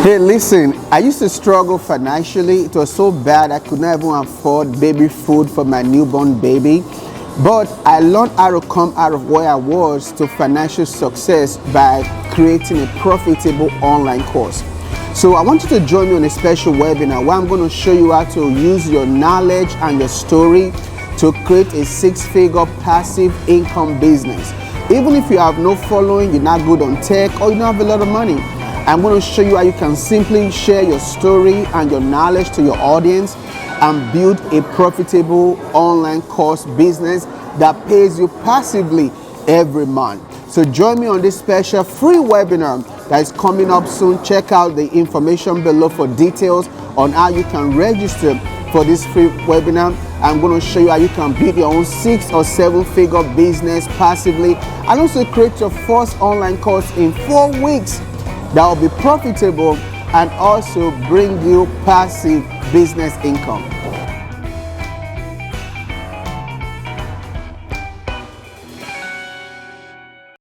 Hey, listen, I used to struggle financially. It was so bad I could not even afford baby food for my newborn baby. But I learned how to come out of where I was to financial success by creating a profitable online course. So I want you to join me on a special webinar where I'm going to show you how to use your knowledge and your story to create a six-figure passive income business. Even if you have no following, you're not good on tech, or you don't have a lot of money, I'm going to show you how you can simply share your story and your knowledge to your audience and build a profitable online course business that pays you passively every month. So join me on this special free webinar that is coming up soon. Check out the information below for details on how you can register for this free webinar. I'm going to show you how you can build your own 6 or 7 figure business passively and also create your first online course in 4 weeks that will be profitable and also bring you passive business income.